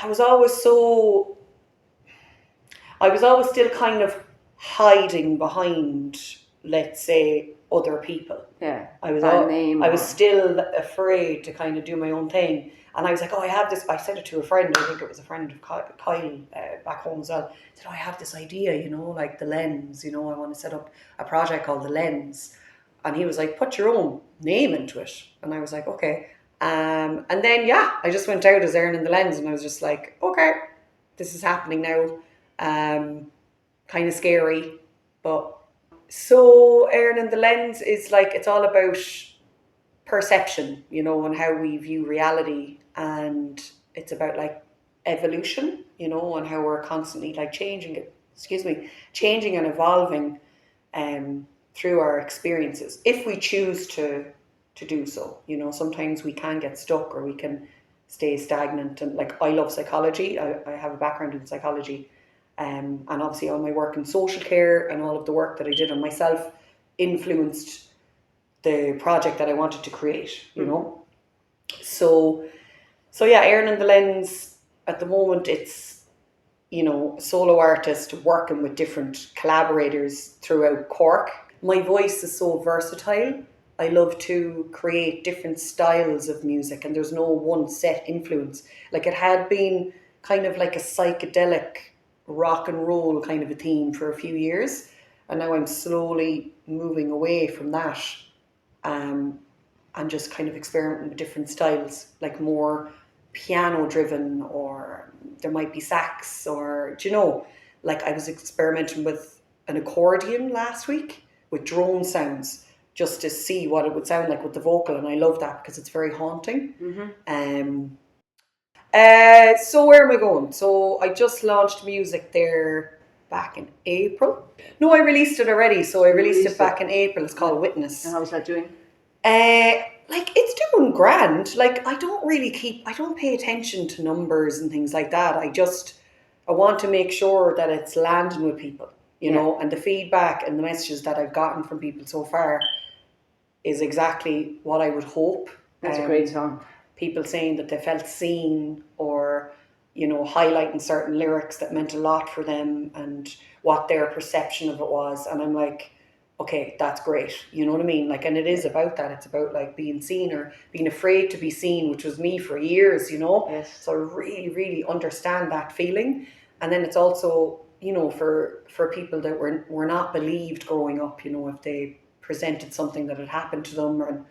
I was always still kind of hiding behind, let's say, other people. Yeah. I was still afraid to kind of do my own thing. And I was like, oh, I have this, I said it to a friend, I think it was a friend of Kyle back home as well. I said, oh, I have this idea, like The Lens, I want to set up a project called The Lens. And he was like, put your own name into it. And I was like, okay. And then, I just went out as Erin The Lens, and I was just like, okay, this is happening now. Kind of scary, but so Erin The Lens is like, it's all about perception, and how we view reality, and it's about like evolution, and how we're constantly like changing and evolving through our experiences, if we choose to do so. Sometimes we can get stuck, or we can stay stagnant. And like, I love psychology. I have a background in psychology, and obviously all my work in social care and all of the work that I did on myself influenced the project that I wanted to create, So Erin The Lens, at the moment, it's, solo artist working with different collaborators throughout Cork. My voice is so versatile. I love to create different styles of music, and there's no one set influence. Like, it had been kind of like a psychedelic rock and roll kind of a theme for a few years, and now I'm slowly moving away from that, and just kind of experimenting with different styles, like more piano driven, or there might be sax, or like I was experimenting with an accordion last week with drone sounds, just to see what it would sound like with the vocal, and I love that because it's very haunting. So where am I going? So I just launched music there back in April. No, I released it already. So I released it back in April. It's called Witness. And how's that doing? Like, it's doing grand. Like, I don't pay attention to numbers and things like that. I want to make sure that it's landing with people, you know, and the feedback and the messages that I've gotten from people so far is exactly what I would hope. That's a great song. People saying that they felt seen, or, highlighting certain lyrics that meant a lot for them and what their perception of it was. And I'm like, okay, that's great. You know what I mean? Like, and it is about that. It's about like being seen, or being afraid to be seen, which was me for years, Yes. So I really, really understand that feeling. And then it's also, for people that were not believed growing up, if they presented something that had happened to them, or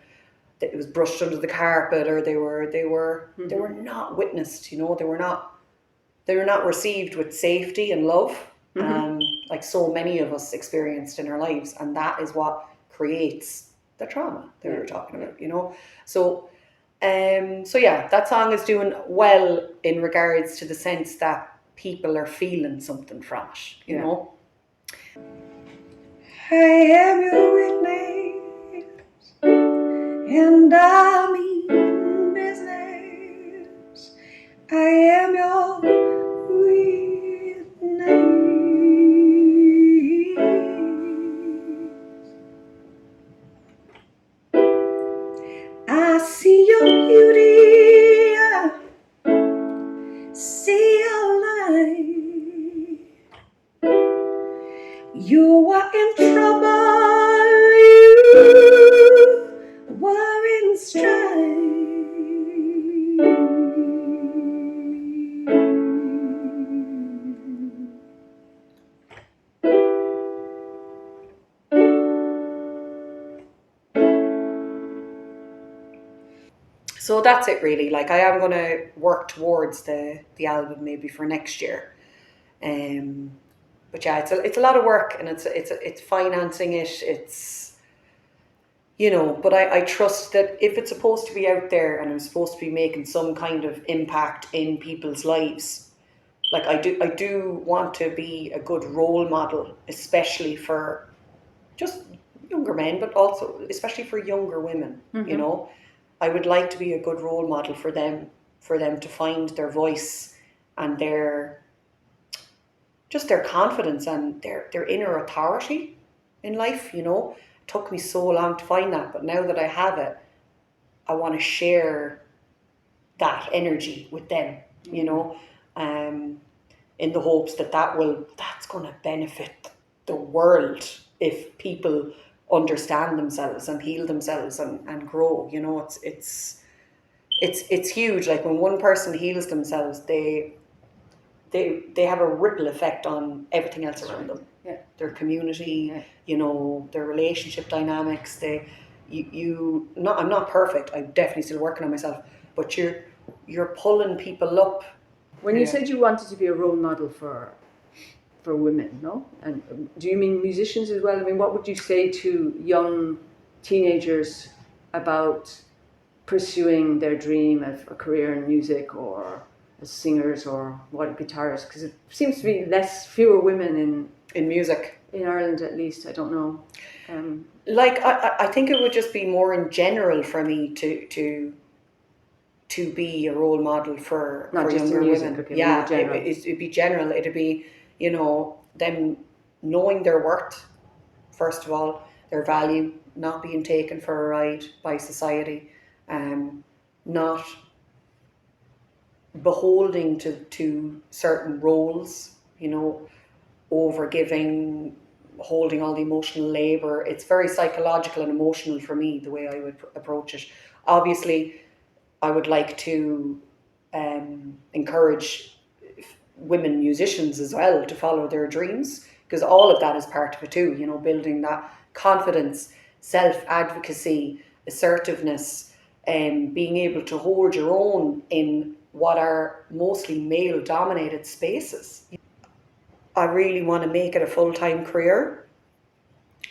that it was brushed under the carpet, or they were not witnessed, they were not received with safety and love. Like so many of us experienced in our lives, and that is what creates the trauma that we were talking about, So that song is doing well in regards to the sense that people are feeling something from it, you know. I am your witness, and I mean business. I am your witness. I see your beauty, I see your light. You are in trouble, you were in strife. So that's it, really. Like, I am going to work towards the album maybe for next year. But yeah, it's a lot of work, and it's financing it. It's, but I trust that if it's supposed to be out there and I'm supposed to be making some kind of impact in people's lives, like I do want to be a good role model, especially for just younger men, but also especially for younger women. I would like to be a good role model for them to find their voice and their confidence and their inner authority in life. It took me so long to find that, but now that I have it, I want to share that energy with them. in the hopes that that's going to benefit the world if people understand themselves and heal themselves and grow. You know, it's huge. Like when one person heals themselves, they have a ripple effect on everything else around them. Yeah. Their community, you know, their relationship dynamics. I'm not perfect. I'm definitely still working on myself, but you're pulling people up. When you said you wanted to be a role model for women, no? And do you mean musicians as well? I mean, what would you say to young teenagers about pursuing their dream of a career in music or as singers or what, guitarists? Because it seems to be fewer women in music in Ireland, at least. I don't know. Like I think it would just be more in general for me to be a role model for younger women. Okay, yeah, it'd be general. It'd be, you know, them knowing their worth, first of all, their value, not being taken for a ride by society, not beholding to certain roles, you know, over giving, holding all the emotional labor. It's very psychological and emotional for me, the way I would approach it. Obviously, I would like to encourage women musicians as well to follow their dreams, because all of that is part of it too, you know, building that confidence, self-advocacy, assertiveness, and being able to hold your own in what are mostly male-dominated spaces. I really want to make it a full-time career,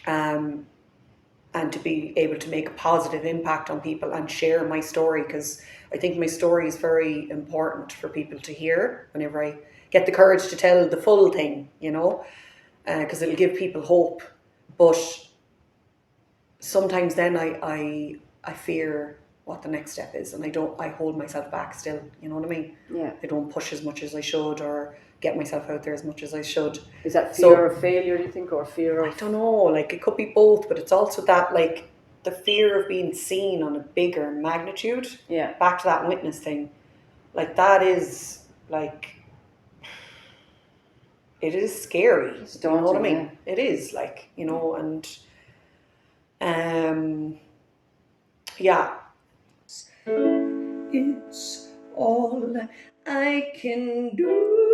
and to be able to make a positive impact on people and share my story, because I think my story is very important for people to hear whenever I get the courage to tell the full thing, you know, because it'll give people hope. But sometimes then I fear what the next step is, and I hold myself back still, you know what I mean? Yeah. I don't push as much as I should, or get myself out there as much as I should. Is that fear of failure, do you think, or fear of... I don't know, like it could be both, but it's also that, like, the fear of being seen on a bigger magnitude. Yeah. Back to that witness thing. Like that is like, it is scary. It's daunting, you know what I mean? Yeah. It is, like, you know, and yeah. It's all I can do.